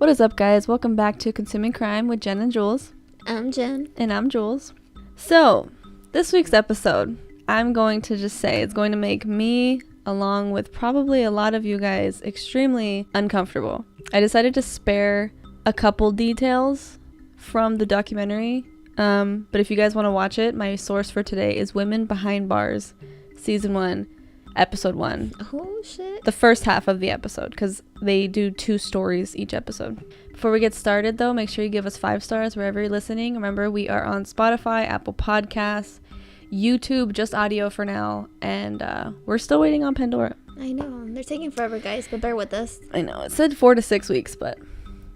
What is up, guys? Welcome back to Consuming Crime with Jen and Jules. I'm Jen. And I'm Jules. So, this week's episode, I'm going to just say it's going to make me, along with probably a lot of you guys, extremely uncomfortable. I decided to spare a couple details from the documentary, but if you guys want to watch it, my source for today is Women Behind Bars, Season 1, Episode 1. Oh, shit. The first half of the episode, because they do 2 stories each episode. Before we get started, though, make sure you give us 5 stars wherever you're listening. Remember, we are on Spotify, Apple Podcasts, YouTube, just audio for now, and we're still waiting on Pandora. I know. They're taking forever, guys, but bear with us. I know. It said 4 to 6 weeks, but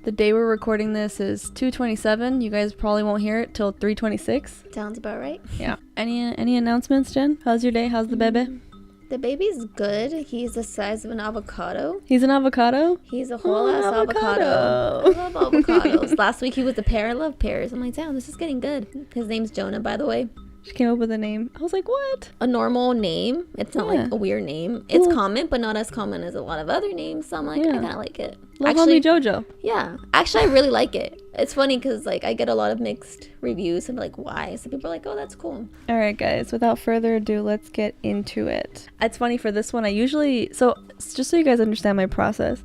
the day we're recording this is 2/27. You guys probably won't hear it till 3/26. Sounds about right. Yeah. Any announcements, Jen? How's your day? How's the baby? The baby's good. He's the size of an avocado. He's an avocado? He's a whole ass avocado. I love avocados. Last week he was a pear. I love pears. I'm like, damn, this is getting good. His name's Jonah, by the way. She came up with a name. I was like, what? A normal name. It's not like a weird name. It's common, but not as common as a lot of other names. So I'm like, I kind of like it. Love Homie Jojo. Yeah. Actually, I really like it. It's funny because like I get a lot of mixed reviews. I'm like, why? So people are like, oh, that's cool. All right, guys. Without further ado, let's get into it. It's funny for this one. So just so you guys understand my process,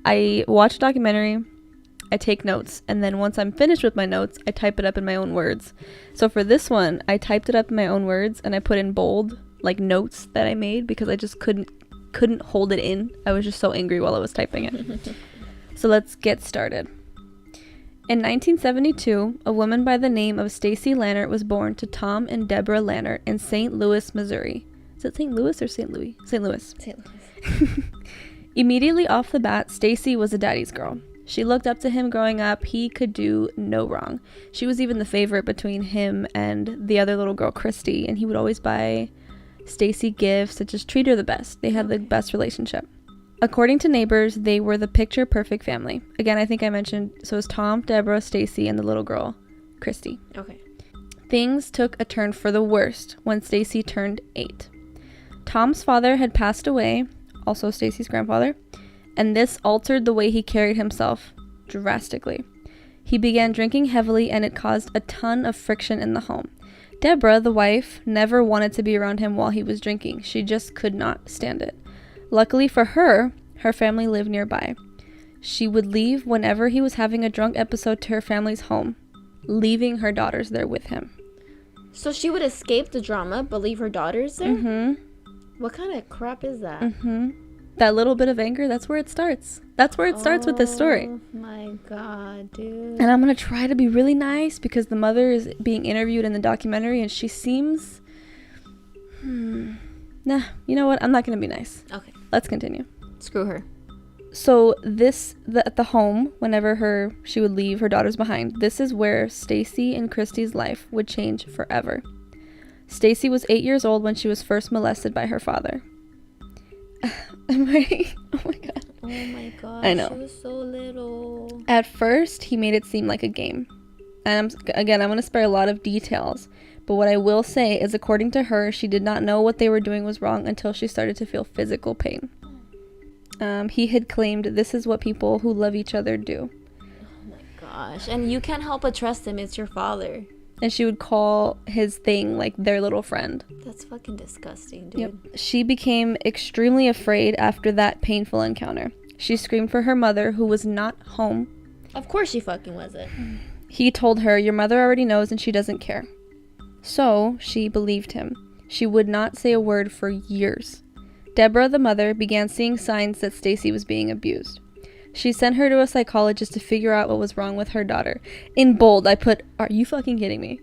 I watch a documentary, I take notes, and then once I'm finished with my notes, I type it up in my own words. So for this one, I typed it up in my own words and I put in bold like notes that I made because I just couldn't hold it in. I was just so angry while I was typing it. So let's get started. In 1972, a woman by the name of Stacey Lannert was born to Tom and Deborah Lannert in St. Louis, Missouri. Is it St. Louis or St. Louis? St. Louis. St. Louis. Immediately off the bat, Stacy was a daddy's girl. She looked up to him growing up. He could do no wrong. She was even the favorite between him and the other little girl, Christy, and he would always buy Stacy gifts and just treat her the best. They had the best relationship. According to neighbors, they were the picture-perfect family. Again, I think I mentioned, so it was Tom, Deborah, Stacy, and the little girl, Christy. Okay. Things took a turn for the worst when Stacy turned 8. Tom's father had passed away, also Stacy's grandfather, and this altered the way he carried himself drastically. He began drinking heavily, and it caused a ton of friction in the home. Deborah, the wife, never wanted to be around him while he was drinking. She just could not stand it. Luckily for her, her family lived nearby. She would leave whenever he was having a drunk episode to her family's home, leaving her daughters there with him. So she would escape the drama, but leave her daughters there? Mm-hmm. What kind of crap is that? Mm-hmm. That little bit of anger, that's where it starts. That's where it starts with this story. Oh my god, dude. And I'm going to try to be really nice because the mother is being interviewed in the documentary and she seems... Nah, you know what? I'm not going to be nice. Okay. Let's continue. Screw her. So at the home, whenever she would leave her daughters behind, this is where Stacy and Christy's life would change forever. Stacy was 8 years old when she was first molested by her father. Am I? Oh my god. Oh my god. I know. She was so little. At first, he made it seem like a game. And I'm going to spare a lot of details. But what I will say is, according to her, she did not know what they were doing was wrong until she started to feel physical pain. He had claimed this is what people who love each other do. Oh my gosh. And you can't help but trust him. It's your father. And she would call his thing like their little friend. That's fucking disgusting, dude. Yep. She became extremely afraid after that painful encounter. She screamed for her mother, who was not home. Of course she fucking wasn't. He told her, "Your mother already knows and she doesn't care." So she believed him. She would not say a word for years. Deborah, the mother, began seeing signs that Stacy was being abused. She sent her to a psychologist to figure out what was wrong with her daughter. In bold, I put, "Are you fucking kidding me?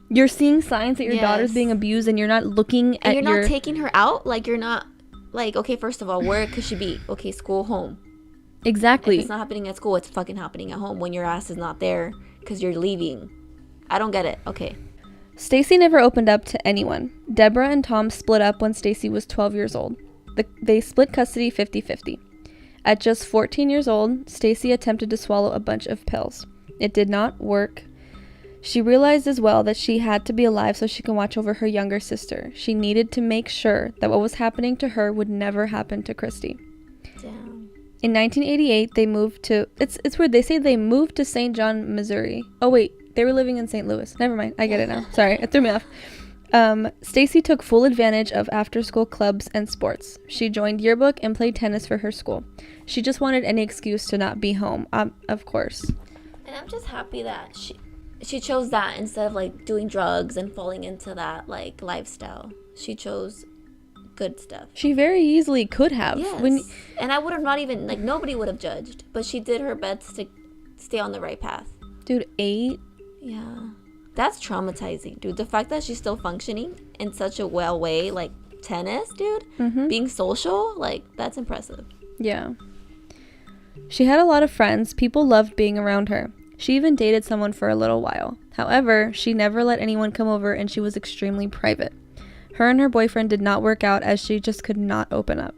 You're seeing signs that your daughter's being abused and you're not looking at and you're not taking her out? Like, you're not, like, okay, first of all, where could she be? Okay, school, home. Exactly. If it's not happening at school, it's fucking happening at home when your ass is not there because you're leaving. I don't get it. Okay. Stacy never opened up to anyone. Deborah and Tom split up when Stacy was 12 years old. They split custody 50-50. At just 14 years old, Stacy attempted to swallow a bunch of pills. It did not work. She realized as well that she had to be alive so she can watch over her younger sister. She needed to make sure that what was happening to her would never happen to Christy. Damn. In 1988, they moved to, it's weird, they say they moved to St. John, Missouri. Oh wait, they were living in St. Louis. Never mind, I get it now. Sorry, it threw me off. Stacy took full advantage of after-school clubs and sports. She joined yearbook and played tennis for her school. She just wanted any excuse to not be home, of course. And I'm just happy that she chose that instead of like doing drugs and falling into that like lifestyle. She chose good stuff. She very easily could have. Yes. And I would have not even, like, nobody would have judged. But she did her best to stay on the right path. Dude, 8? Yeah. That's traumatizing, dude. The fact that she's still functioning in such a well way, like tennis, dude, being social, like, that's impressive. Yeah. She had a lot of friends. People loved being around her. She even dated someone for a little while. However, she never let anyone come over and she was extremely private. Her and her boyfriend did not work out as she just could not open up.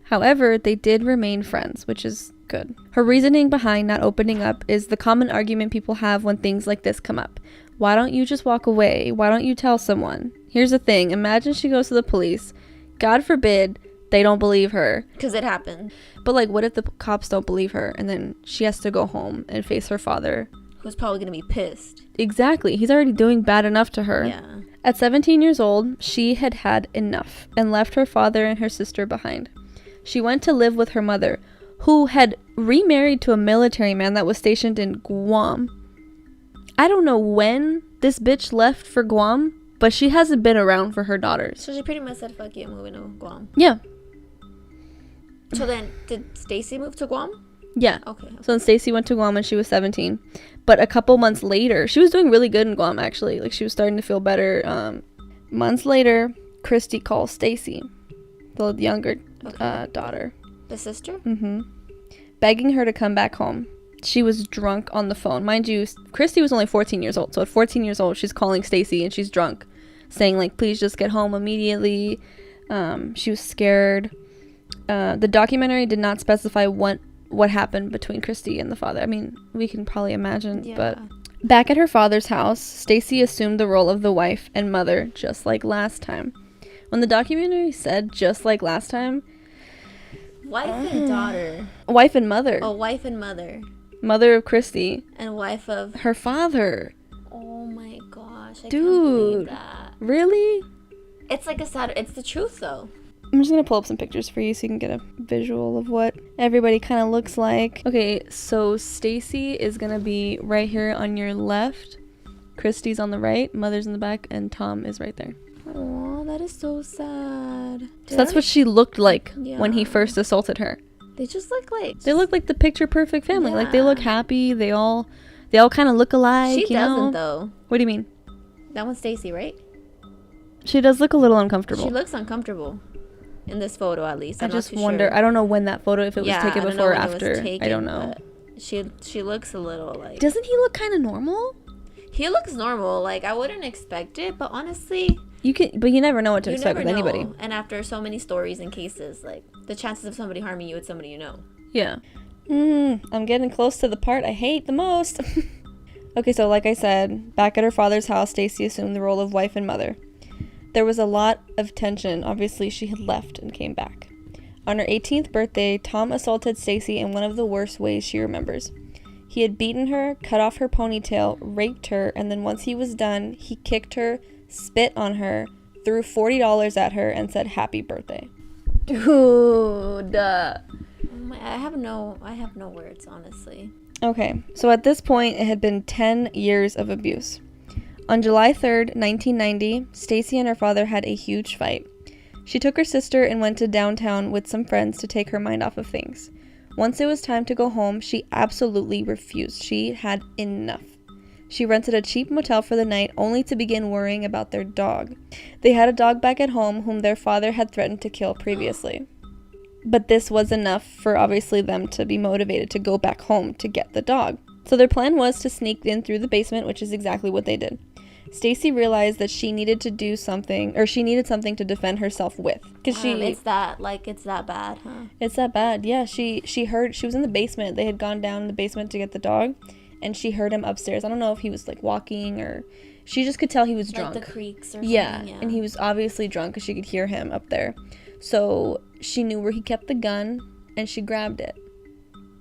However, they did remain friends, which is good. Her reasoning behind not opening up is the common argument people have when things like this come up. Why don't you just walk away? Why don't you tell someone? Here's the thing. Imagine she goes to the police. God forbid they don't believe her. Because it happened. But like, what if the cops don't believe her and then she has to go home and face her father? Who's probably going to be pissed. Exactly. He's already doing bad enough to her. Yeah. At 17 years old, she had had enough and left her father and her sister behind. She went to live with her mother, who had remarried to a military man that was stationed in Guam. I don't know when this bitch left for Guam, but she hasn't been around for her daughters. So she pretty much said, fuck you, I'm moving to Guam. Yeah. So then, did Stacy move to Guam? Yeah. Okay. So then Stacy went to Guam when she was 17. But a couple months later, she was doing really good in Guam, actually. Like, she was starting to feel better. Months later, Christy calls Stacy, the younger daughter. The sister? Mm-hmm. Begging her to come back home. She was drunk on the phone. Mind you, Christy was only 14 years old. So at 14 years old, she's calling Stacy and she's drunk. Saying, like, please just get home immediately. She was scared. The documentary did not specify what happened between Christy and the father. I mean, we can probably imagine. Yeah. But back at her father's house, Stacy assumed the role of the wife and mother, just like last time. When the documentary said just like last time, wife and daughter. Wife and mother. Oh, wife and mother. Mother of Christy. And wife of her father. Oh my gosh. I Dude, can't believe that. Really? It's like it's the truth though. I'm just gonna pull up some pictures for you so you can get a visual of what everybody kind of looks like. Okay, so Stacy is gonna be right here on your left. Christy's on the right, Mother's in the back, and Tom is right there. Oh, that is so sad. So that's what she looked like when he first assaulted her. They just look like... They look like the picture perfect family. Yeah. Like, they look happy. They all kind of look alike, She doesn't, though. What do you mean? That one's Stacy, right? She does look a little uncomfortable. She looks uncomfortable. In this photo, at least. I just wonder. Sure. I don't know when that photo, if it was taken before or after. I don't know. She looks a little like... Doesn't he look kind of normal? He looks normal. Like, I wouldn't expect it, but honestly... But you never know what to expect with anybody. And after so many stories and cases, like, the chances of somebody harming you with somebody you know. Yeah. I'm getting close to the part I hate the most. Okay, so like I said, back at her father's house, Stacy assumed the role of wife and mother. There was a lot of tension. Obviously, she had left and came back. On her 18th birthday, Tom assaulted Stacy in one of the worst ways she remembers. He had beaten her, cut off her ponytail, raped her, and then once he was done, he kicked her, spit on her, threw $40 at her, and said, "Happy birthday." Dude. I have no words, honestly. Okay, so at this point, it had been 10 years of abuse. On July 3rd, 1990, Stacy and her father had a huge fight. She took her sister and went to downtown with some friends to take her mind off of things. Once it was time to go home, she absolutely refused. She had enough. She rented a cheap motel for the night, only to begin worrying about their dog. They had a dog back at home whom their father had threatened to kill previously. But this was enough for obviously them to be motivated to go back home to get the dog. So their plan was to sneak in through the basement, which is exactly what they did. Stacy realized that she needed something to defend herself with. Cause it's that bad, huh? It's that bad, yeah. She heard, she was in the basement. They had gone down in the basement to get the dog, and she heard him upstairs. I don't know if he was like walking or, she just could tell he was drunk. Like the creaks or something. Yeah, and he was obviously drunk because she could hear him up there. So she knew where he kept the gun. and she grabbed it.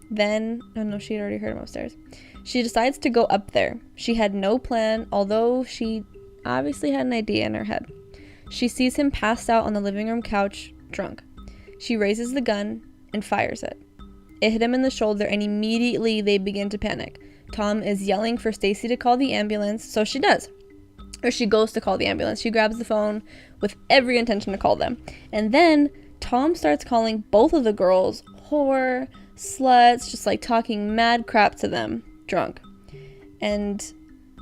Then, oh no, she had already heard him upstairs. She decides to go up there. She had no plan, although she obviously had an idea in her head. She sees him passed out on the living room couch, drunk. She raises the gun and fires it. It hit him in the shoulder, and immediately they begin to panic. Tom is yelling for Stacy to call the ambulance, so she does. Or she goes to call the ambulance. She grabs the phone with every intention to call them. And then Tom starts calling both of the girls whore, sluts, just like talking mad crap to them, drunk. And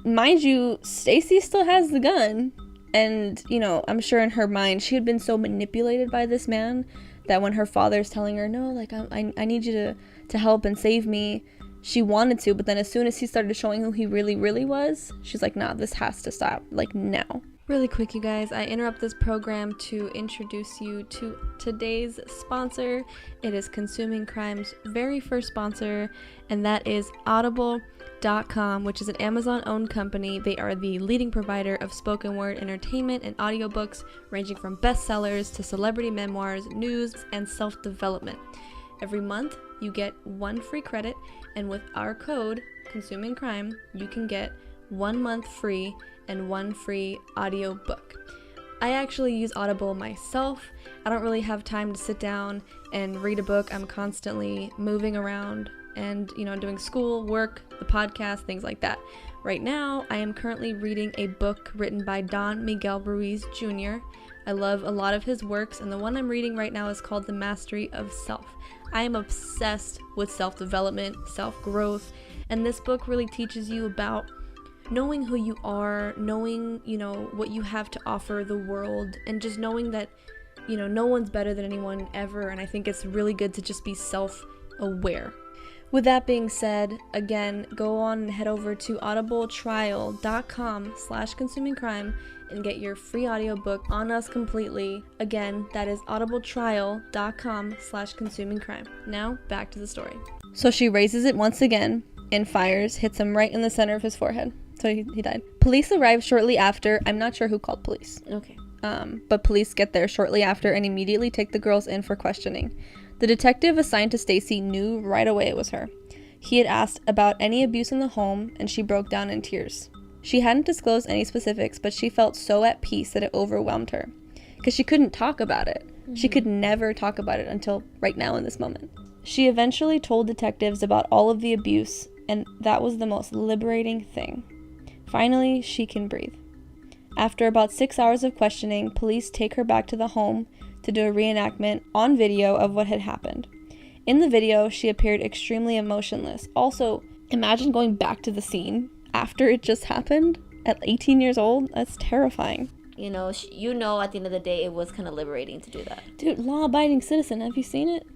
mind you, Stacy still has the gun. And, you know, I'm sure in her mind, she had been so manipulated by this man that when her father's telling her, no, like, I need you to help and save me, she wanted to. But then as soon as he started showing who he really, really was, she's like, nah, this has to stop, like, now. Really quick, you guys, I interrupt this program to introduce you to today's sponsor. It is Consuming Crime's very first sponsor, and that is Audible.com, which is an Amazon-owned company. They are the leading provider of spoken word entertainment and audiobooks, ranging from bestsellers to celebrity memoirs, news, and self-development. Every month, you get 1 free credit, and with our code, Consuming Crime, you can get 1 month free and 1 free audio book. I actually use Audible myself. I don't really have time to sit down and read a book. I'm constantly moving around and, you know, doing school, work, the podcast, things like that. Right now, I am currently reading a book written by Don Miguel Ruiz Jr. I love a lot of his works, and the one I'm reading right now is called The Mastery of Self. I am obsessed with self-development, self-growth, and this book really teaches you about knowing who you are, knowing, you know, what you have to offer the world, and just knowing that, you know, no one's better than anyone ever, and I think it's really good to just be self-aware. With that being said, again, go on and head over to audibletrial.com/consumingcrime and get your free audiobook On Us Completely. Again, that is audibletrial.com/consumingcrime. Now, back to the story. So she raises it once again and fires, hits him right in the center of his forehead. So he died. Police arrive shortly after. I'm not sure who called police. Okay. But police get there shortly after and immediately take the girls in for questioning. The detective assigned to Stacy knew right away it was her. He had asked about any abuse in the home, and she broke down in tears. She hadn't disclosed any specifics, but she felt so at peace that it overwhelmed her. Because she couldn't talk about it. Mm-hmm. She could never talk about it until right now in this moment. She eventually told detectives about all of the abuse, and that was the most liberating thing. Finally, she can breathe. After about 6 hours of questioning, police take her back to the home to do a reenactment on video of what had happened. In the video, she appeared extremely emotionless. Also, imagine going back to the scene after it just happened at 18 years old. That's terrifying. You know, at the end of the day, it was kind of liberating to do that. Dude, law-abiding citizen. Have you seen it?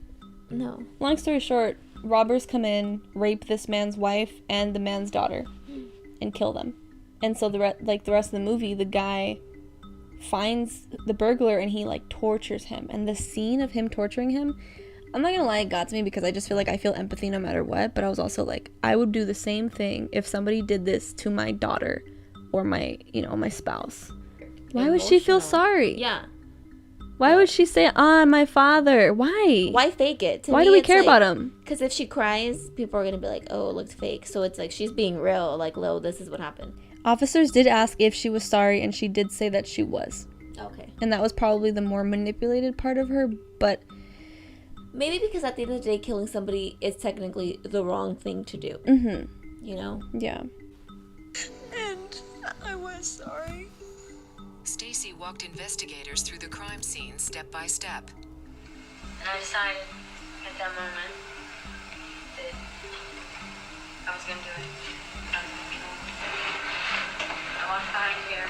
No. Long story short, robbers come in, rape this man's wife and the man's daughter, and kill them. And so the rest of the movie, the guy finds the burglar and he like tortures him. And the scene of him torturing him, I'm not gonna lie, it got to me because I just feel like I feel empathy no matter what. But I was also like, I would do the same thing if somebody did this to my daughter or my spouse. Why would she feel sorry? Yeah. Why would she say, my father? Why? Why fake it? Why do we care about him? Because if she cries, people are going to be like, oh, it looks fake. So it's like she's being real. Like, Lo, this is what happened. Officers did ask if she was sorry, and she did say that she was. Okay. And that was probably the more manipulated part of her, but... Maybe because at the end of the day, killing somebody is technically the wrong thing to do. Mm-hmm. You know? Yeah. And I was sorry. Stacy walked investigators through the crime scene step by step. And I decided at that moment that I was going to do it. I was going to be home. I walked behind here.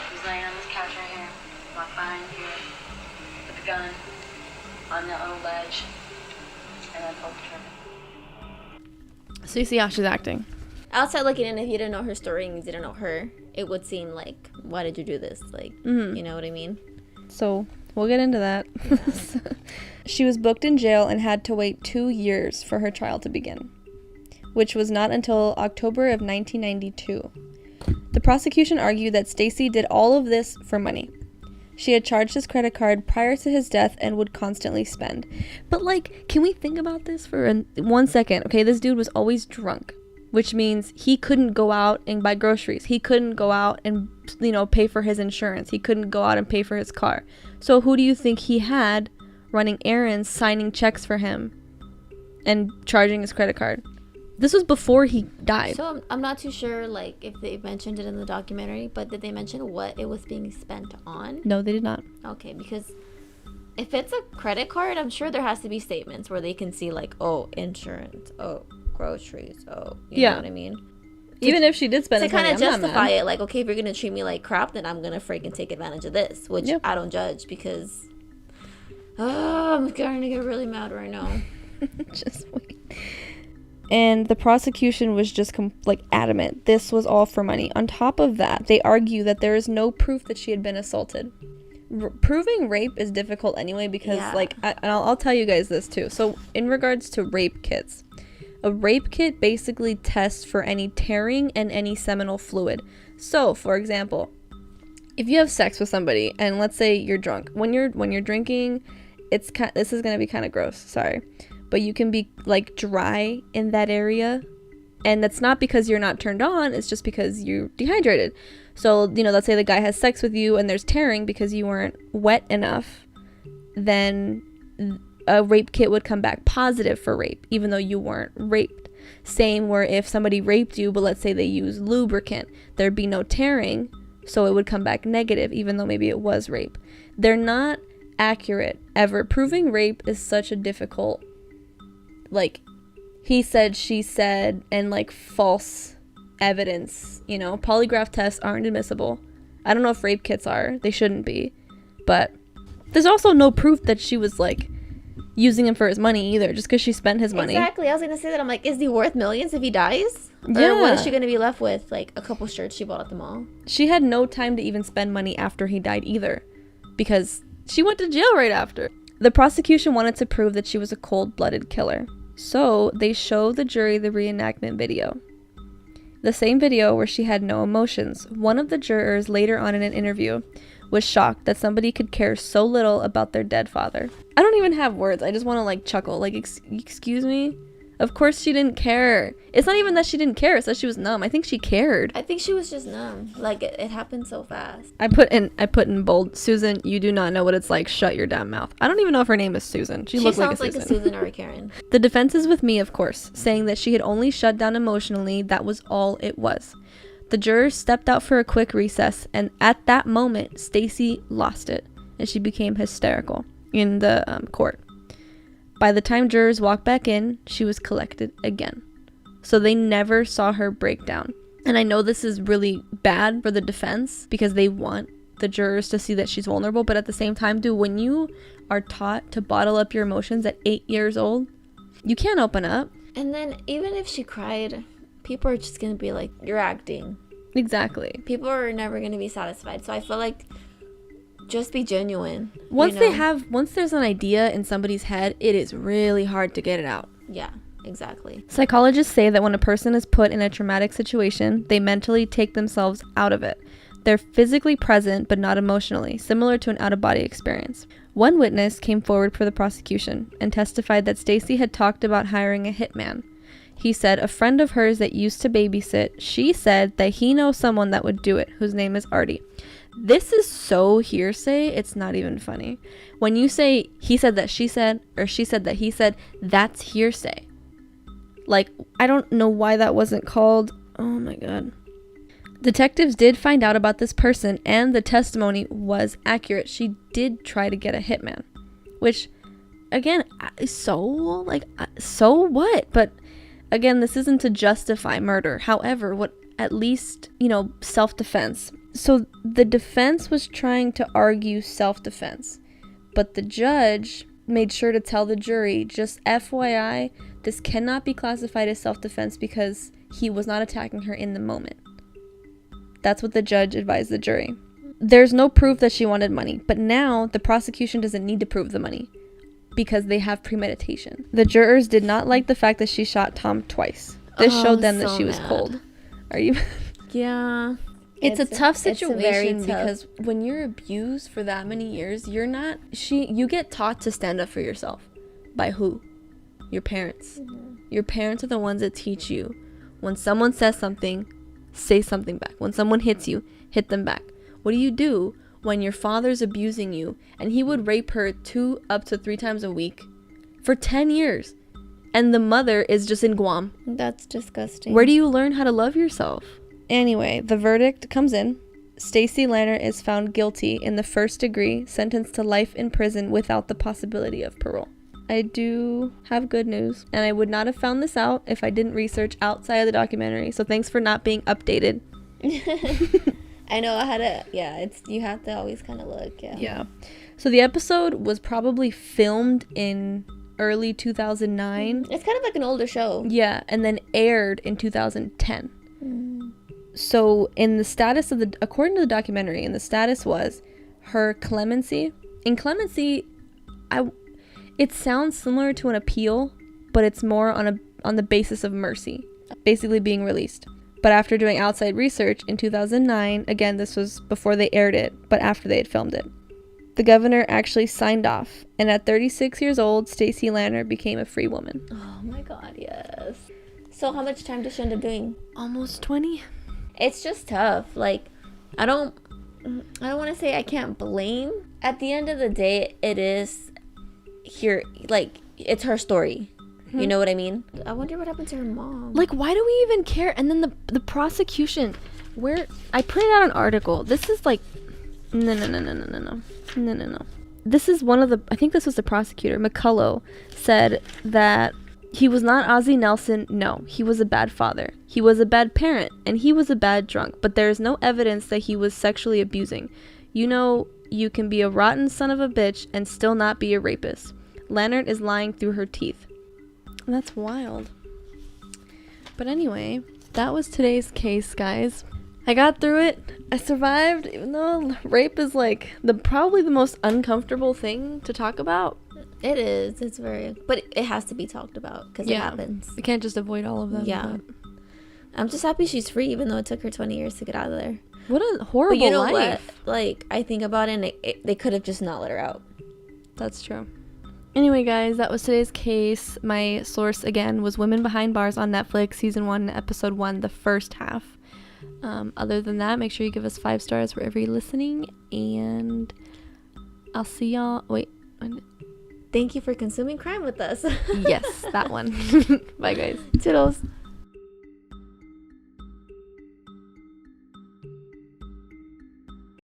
He was laying on this couch right here. I walked behind here with the gun on that little ledge. And then pulled the trigger. So you see how she's acting. Outside looking in, if you didn't know her story and you didn't know her, it would seem like, why did you do this? Like, You know what I mean? So, we'll get into that. Yeah. She was booked in jail and had to wait 2 years for her trial to begin, which was not until October of 1992. The prosecution argued that Stacy did all of this for money. She had charged his credit card prior to his death and would constantly spend. But, like, can we think about this for 1 second? Okay, this dude was always drunk, which means he couldn't go out and buy groceries. He couldn't go out and, you know, pay for his insurance. He couldn't go out and pay for his car. So who do you think he had running errands, signing checks for him, and charging his credit card? This was before he died. So I'm not too sure, like, if they mentioned it in the documentary, but did they mention what it was being spent on? No, they did not. Okay, because if it's a credit card, I'm sure there has to be statements where they can see, like, oh, insurance, oh, groceries, oh, you know what I mean? Even if she did spend to his money, kind of I'm not justify mad. it, like, okay, if you're gonna treat me like crap, then I'm gonna freaking take advantage of this, which I don't judge, because I'm starting to get really mad right now. Just wait. And the prosecution was just adamant this was all for money. On top of that, they argue that there is no proof that she had been assaulted. Proving rape is difficult anyway, because I'll tell you guys this too. So in regards to rape kits, a rape kit basically tests for any tearing and any seminal fluid. So for example, if you have sex with somebody and let's say you're drunk, when you're drinking, this is gonna be kind of gross, sorry, but you can be like dry in that area, and that's not because you're not turned on, it's just because you're dehydrated. So, you know, let's say the guy has sex with you and there's tearing because you weren't wet enough, then a rape kit would come back positive for rape, even though you weren't raped. Same where if somebody raped you, but let's say they used lubricant, there'd be no tearing, so it would come back negative, even though maybe it was rape. They're not accurate ever. Proving rape is such a difficult, like, he said, she said, and like false evidence, you know. Polygraph tests aren't admissible. I don't know if rape kits are. They shouldn't be. But there's also no proof that she was like using him for his money either, just because she spent his money. Exactly. I was gonna say that. I'm like, is he worth millions if he dies? Yeah. Or what is she gonna be left with? Like a couple shirts she bought at the mall. She had no time to even spend money after he died either, because she went to jail right after. The prosecution wanted to prove that she was a cold-blooded killer, so they show the jury the reenactment video. The same video where she had no emotions. One of the jurors later on in an interview was shocked that somebody could care so little about their dead father. I don't even have words. I just want to like chuckle. Like, excuse me? Of course she didn't care. It's not even that she didn't care. It's that she was numb. I think she cared. I think she was just numb. Like, it happened so fast. I put in bold, Susan, you do not know what it's like. Shut your damn mouth. I don't even know if her name is Susan. She looks sounds like a Susan or a Karen. The defense is with me, of course, saying that she had only shut down emotionally. That was all it was. The jurors stepped out for a quick recess, and at that moment, Stacy lost it, and she became hysterical in the court. By the time jurors walked back in, she was collected again. So they never saw her break down. And I know this is really bad for the defense because they want the jurors to see that she's vulnerable, but at the same time, dude, when you are taught to bottle up your emotions at 8 years old, you can't open up. And then even if she cried, people are just gonna be like, you're acting. Exactly. People are never gonna be satisfied. So I feel like just be genuine. Once there's an idea in somebody's head, it is really hard to get it out. Yeah, exactly. Psychologists say that when a person is put in a traumatic situation, they mentally take themselves out of it. They're physically present, but not emotionally, similar to an out-of-body experience. One witness came forward for the prosecution and testified that Stacy had talked about hiring a hitman. He said a friend of hers that used to babysit, she said that he knows someone that would do it, whose name is Artie. This is so hearsay, it's not even funny. When you say he said that she said, or she said that he said, that's hearsay. Like, I don't know why that wasn't called. Oh my god. Detectives did find out about this person, and the testimony was accurate. She did try to get a hitman. Which, again, so what? But, again, this isn't to justify murder. However, what at least, self-defense. So the defense was trying to argue self-defense, but the judge made sure to tell the jury, just FYI, this cannot be classified as self-defense because he was not attacking her in the moment. That's what the judge advised the jury. There's no proof that she wanted money, but now the prosecution doesn't need to prove the money because they have premeditation. The jurors did not like the fact that she shot Tom twice. This showed them that she was cold. Are you? Yeah. It's a tough it's situation very tough. because when you're abused for that many years, you get taught to stand up for yourself. By who? Your parents. Your parents are the ones that teach you. When someone says something, say something back. When someone hits you, hit them back. What do you do when your father's abusing you and he would rape her 2 up to 3 times a week for 10 years and the mother is just in Guam? That's disgusting. Where do you learn how to love yourself? Anyway, the verdict comes in. Stacey Lannert is found guilty in the first degree, sentenced to life in prison without the possibility of parole. I do have good news, and I would not have found this out if I didn't research outside of the documentary, so thanks for not being updated. I know I had you have to always kind of look, Yeah. So the episode was probably filmed in early 2009. It's kind of like an older show. Yeah, and then aired in 2010. So in the status of according to the documentary, and the status was her clemency. In clemency, it sounds similar to an appeal, but it's more on the basis of mercy, basically being released. But after doing outside research in 2009, again, this was before they aired it, but after they had filmed it, the governor actually signed off, and at 36 years old, Stacey Lannert became a free woman. Oh my god, yes. So how much time does she end up doing? Almost 20. It's just tough. Like, I don't want to say I can't blame. At the end of the day, it is here, like, it's her story. You know what I mean? I wonder what happened to her mom. Like, why do we even care? And then the prosecution, where I printed out an article. This is like, no. This is I think this was the prosecutor, McCullough, said that he was not Ozzie Nelson. No, he was a bad father. He was a bad parent, and he was a bad drunk. But there is no evidence that he was sexually abusing. You know, you can be a rotten son of a bitch and still not be a rapist. Lannert is lying through her teeth. That's wild. But anyway, that was today's case, guys. I got through it. I survived, even though rape is like probably the most uncomfortable thing to talk about. It is. It's very... But it has to be talked about because it happens. We can't just avoid all of them. Yeah. But I'm just happy she's free, even though it took her 20 years to get out of there. What a horrible life. But you know life. what? Like, I think about it, and they could have just not let her out. That's true. Anyway, guys, that was today's case. My source, again, was Women Behind Bars on Netflix, Season 1, Episode 1, the first half. Other than that, make sure you give us 5 stars wherever you're listening, and I'll see y'all... Wait. Thank you for consuming crime with us. Yes, that one. Bye, guys. Toodles.